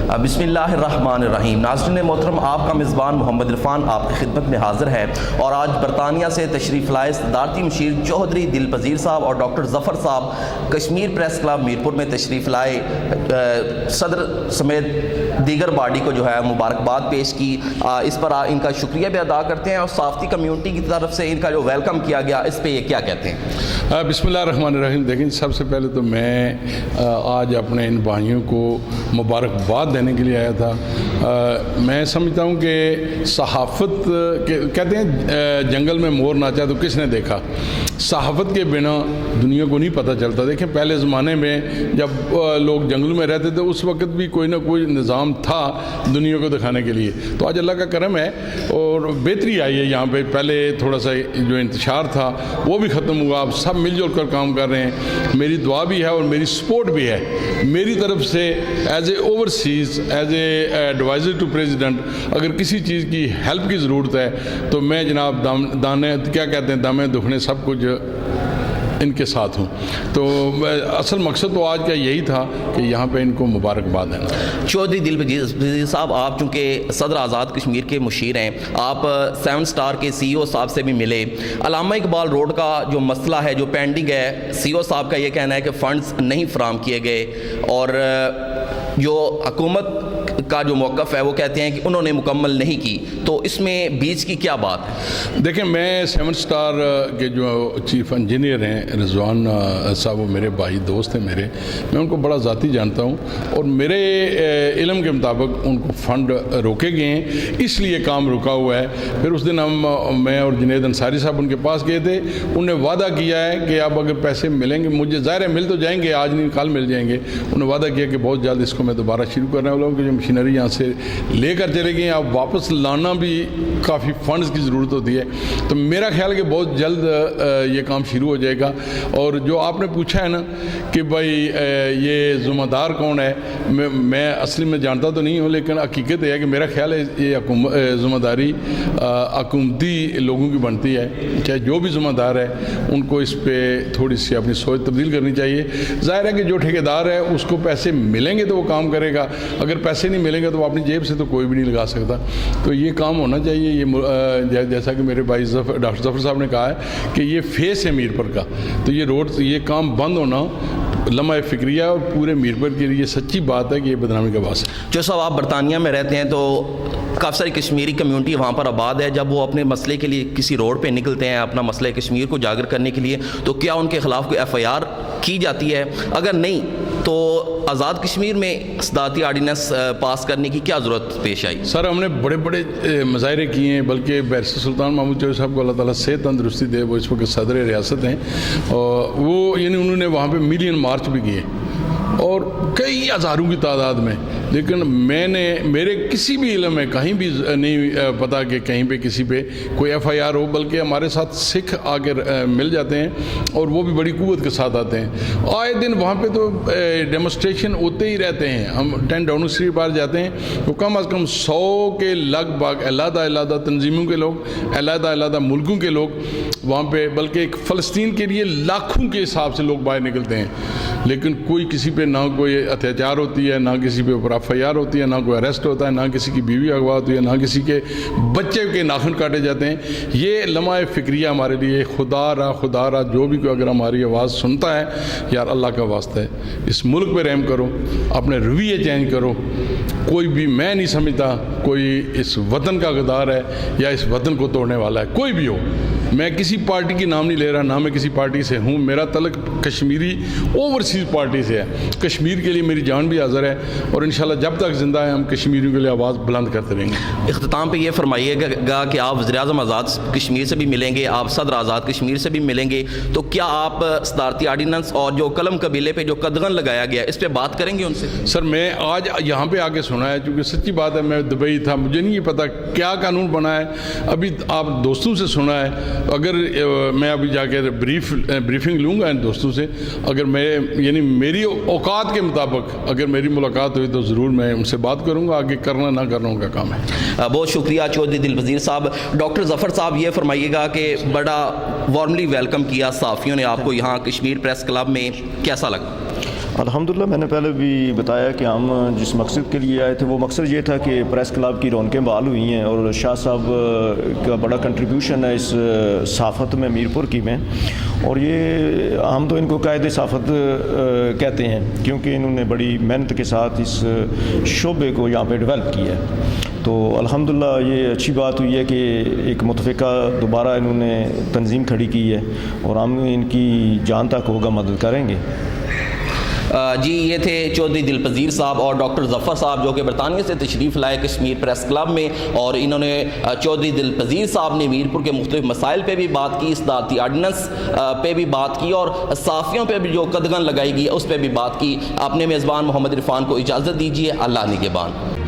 بسم اللہ الرحمن الرحیم۔ ناظرین محترم، آپ کا میزبان محمد عرفان آپ کی خدمت میں حاضر ہے، اور آج برطانیہ سے تشریف لائے صدارتی مشیر چودھری دلپذیر صاحب اور ڈاکٹر ظفر صاحب کشمیر پریس کلب میرپور میں تشریف لائے، صدر سمیت دیگر باڈی کو جو ہے مبارکباد پیش کی، اس پر ان کا شکریہ بھی ادا کرتے ہیں، اور صحافتی کمیونٹی کی طرف سے ان کا جو ویلکم کیا گیا اس پہ یہ کیا کہتے ہیں؟ بسم اللہ الرحمن الرحیم۔ دیکھیں، سب سے پہلے تو میں آج اپنے ان بھائیوں کو مبارکباد دینے کے لیے آیا تھا۔ میں سمجھتا ہوں کہ صحافت کہتے ہیں جنگل میں مور ناچا تو کس نے دیکھا، صحافت کے بنا دنیا کو نہیں پتہ چلتا۔ دیکھیں، پہلے زمانے میں جب لوگ جنگلوں میں رہتے تھے اس وقت بھی کوئی نہ کوئی نظام تھا دنیا کو دکھانے کے لیے، تو آج اللہ کا کرم ہے اور بہتری آئی ہے یہاں پہ۔ پہلے تھوڑا سا جو انتشار تھا وہ بھی ختم ہوا، اب سب مل جل کر کام کر رہے ہیں۔ میری دعا بھی ہے اور میری سپورٹ بھی ہے میری طرف سے as a overseas, as a advisor to president, اگر کسی چیز کی ہیلپ کی ضرورت ہے تو میں جناب دانے کیا کہتے ہیں دامے دکھنے سب کچھ ان کے ساتھ ہوں۔ تو اصل مقصد تو آج کا یہی تھا کہ یہاں پہ ان کو مبارکباد ہے۔ چودھری دلپذیر صاحب، آپ چونکہ صدر آزاد کشمیر کے مشیر ہیں، آپ 7 اسٹار کے سی ای او صاحب سے بھی ملے۔ علامہ اقبال روڈ کا جو مسئلہ ہے جو پینڈنگ ہے، سی ای او صاحب کا یہ کہنا ہے کہ فنڈز نہیں فراہم کیے گئے، اور جو حکومت کا جو موقف ہے وہ کہتے ہیں کہ انہوں نے مکمل نہیں کی، تو اس میں بیچ کی کیا بات ہے؟ دیکھیں، میں 7 اسٹار کے جو چیف انجینئر ہیں رضوان صاحب، وہ میرے بھائی دوست ہیں میرے، میں ان کو بڑا ذاتی جانتا ہوں، اور میرے علم کے مطابق ان کو فنڈ روکے گئے ہیں، اس لیے کام رکا ہوا ہے۔ پھر اس دن میں اور جنید انصاری صاحب ان کے پاس گئے تھے، انہوں نے وعدہ کیا ہے کہ اب اگر پیسے ملیں گے، مجھے ظاہر ہے مل تو جائیں گے، آج نہیں کل مل جائیں گے، انہوں نے وعدہ کیا کہ بہت جلد اس کو میں دوبارہ شروع کرنے والا ہوں، کہ جو مشینری یہاں سے لے کر چلے گئے ہیں اب واپس لانا بھی کافی فنڈز کی ضرورت ہوتی ہے، تو میرا خیال ہے کہ بہت جلد یہ کام شروع ہو جائے گا۔ اور جو آپ نے پوچھا ہے نا کہ بھائی یہ ذمہ دار کون ہے، میں اصلی میں جانتا تو نہیں ہوں، لیکن حقیقت یہ ہے کہ میرا خیال ہے یہ ذمہ داری حکومتی لوگوں کی بنتی ہے، چاہے جو بھی ذمہ دار ہے ان کو اس پہ تھوڑی سی اپنی سوچ تبدیل کرنی چاہیے۔ ظاہر ہے کہ جو ٹھیکیدار ہے اس کو پیسے ملیں گے تو وہ کام کرے گا، اگر پیسے نہیں ملیں گے تو وہ اپنی جیب سے تو کوئی بھی نہیں لگا سکتا، تو یہ کام ہونا چاہیے۔ یہ جیسا کہ میرے بھائی ڈاکٹر ظفر صاحب نے کہا ہے کہ یہ فیس ہے میرپور کا، تو یہ روڈ یہ کام بند ہونا لمحہ فکریہ اور پورے میرپور کے لیے سچی بات ہے کہ یہ بدنامی کا باعث ہے۔ جو صاحب آپ برطانیہ میں رہتے ہیں تو کافی ساری کشمیری کمیونٹی وہاں پر آباد ہے، جب وہ اپنے مسئلے کے لیے کسی روڈ پہ نکلتے ہیں اپنا مسئلہ کشمیر کو اجاگر کرنے کے لیے، تو کیا ان کے خلاف کوئی ایف آئی آر کی جاتی ہے؟ اگر نہیں تو آزاد کشمیر میں صدارتی آرڈیننس پاس کرنے کی کیا ضرورت پیش آئی؟ سر، ہم نے بڑے بڑے مظاہرے کیے ہیں، بلکہ بیرسٹر سلطان محمود چودھری صاحب کو اللہ تعالیٰ صحت تندرستی دے، وہ اس وقت صدر ریاست ہیں، اور وہ یعنی انہوں نے وہاں پہ میلین مارچ بھی کیے اور کئی ہزاروں کی تعداد میں، لیکن میرے کسی بھی علم میں کہیں بھی نہیں پتا کہ کہیں پہ کسی پہ کوئی ایف آئی آر ہو، بلکہ ہمارے ساتھ سکھ آ کے مل جاتے ہیں اور وہ بھی بڑی قوت کے ساتھ آتے ہیں۔ آئے دن وہاں پہ تو ڈیمونسٹریشن ہوتے ہی رہتے ہیں، ہم 10 ڈاؤننگ اسٹریٹ پر جاتے ہیں تو کم از کم 100 کے لگ بھگ علیحدہ تنظیموں کے لوگ، علیحدہ ملکوں کے لوگ وہاں پہ، بلکہ ایک فلسطین کے لیے لاکھوں کے حساب سے لوگ باہر نکلتے ہیں، لیکن کوئی کسی پہ نہ کوئی اتیاچار ہوتی ہے، نہ کسی پہ اوپر ایف آئی آر ہوتی ہے، نہ کوئی اریسٹ ہوتا ہے، نہ کسی کی بیوی اغوا ہوتی ہے، نہ کسی کے بچے کے ناخن کاٹے جاتے ہیں۔ یہ لمحہ فکریہ ہمارے لیے خدا را جو بھی کوئی اگر ہماری آواز سنتا ہے، یار اللہ کا واسطہ ہے اس ملک پہ رحم کرو، اپنے رویے چینج کرو۔ کوئی بھی میں نہیں سمجھتا کوئی اس وطن کا غدار ہے یا اس وطن کو توڑنے والا ہے، کوئی بھی ہو۔ میں کسی پارٹی کی نام نہیں لے رہا، نہ میں کسی پارٹی سے ہوں، میرا تعلق کشمیری اوورسیز پارٹی سے ہے، کشمیر کے لیے میری جان بھی حاضر ہے، اور انشاءاللہ جب تک زندہ ہے ہم کشمیریوں کے لیے آواز بلند کرتے رہیں گے۔ اختتام پہ یہ فرمائیے گا کہ آپ وزیر اعظم آزاد کشمیر سے بھی ملیں گے، آپ صدر آزاد کشمیر سے بھی ملیں گے، تو کیا آپ صدارتی آرڈیننس اور جو قلم قبیلے پہ جو قدغن لگایا گیا اس پہ بات کریں گے ان سے؟ سر، میں آج یہاں پہ آ کے سنا ہے، چونکہ سچی بات ہے میں دبئی تھا، مجھے نہیں یہ پتا کیا قانون بنا ہے، ابھی آپ دوستوں سے سنا ہے، اگر میں ابھی جا کے بریفنگ لوں گا ان دوستوں سے، اگر میں یعنی میری اوقات کے مطابق اگر میری ملاقات ہوئی تو ضرور میں ان سے بات کروں گا، آگے کرنا نہ کرنا ان کا کام ہے۔ بہت شکریہ چودھری دلپذیر صاحب۔ ڈاکٹر ظفر صاحب، یہ فرمائیے گا کہ بڑا وارملی ویلکم کیا صحافیوں نے آپ کو یہاں کشمیر پریس کلب میں، کیسا لگا؟ الحمدللہ میں نے پہلے بھی بتایا کہ ہم جس مقصد کے لیے آئے تھے وہ مقصد یہ تھا کہ پریس کلب کی رونقیں بحال ہوئی ہیں اور شاہ صاحب کا بڑا کنٹریبیوشن ہے اس صحافت میں میرپور کی میں، اور یہ ہم تو ان کو قائد صحافت کہتے ہیں کیونکہ انہوں نے بڑی محنت کے ساتھ اس شعبے کو یہاں پہ ڈیولپ کیا ہے۔ تو الحمدللہ یہ اچھی بات ہوئی ہے کہ ایک متفقہ دوبارہ انہوں نے تنظیم کھڑی کی ہے اور ہم ان کی جان تک ہوگا مدد کریں گے۔ جی یہ تھے چودھری دل پذیر صاحب اور ڈاکٹر ظفر صاحب جو کہ برطانیہ سے تشریف لائے کشمیر پریس کلب میں، اور انہوں نے چودھری دل پذیر صاحب نے میرپور کے مختلف مسائل پہ بھی بات کی، صدارتی آرڈیننس پہ بھی بات کی، اور صحافیوں پہ بھی جو قدغن لگائی گئی اس پہ بھی بات کی۔ اپنے میزبان محمد عرفان کو اجازت دیجیے، اللہ نگہبان۔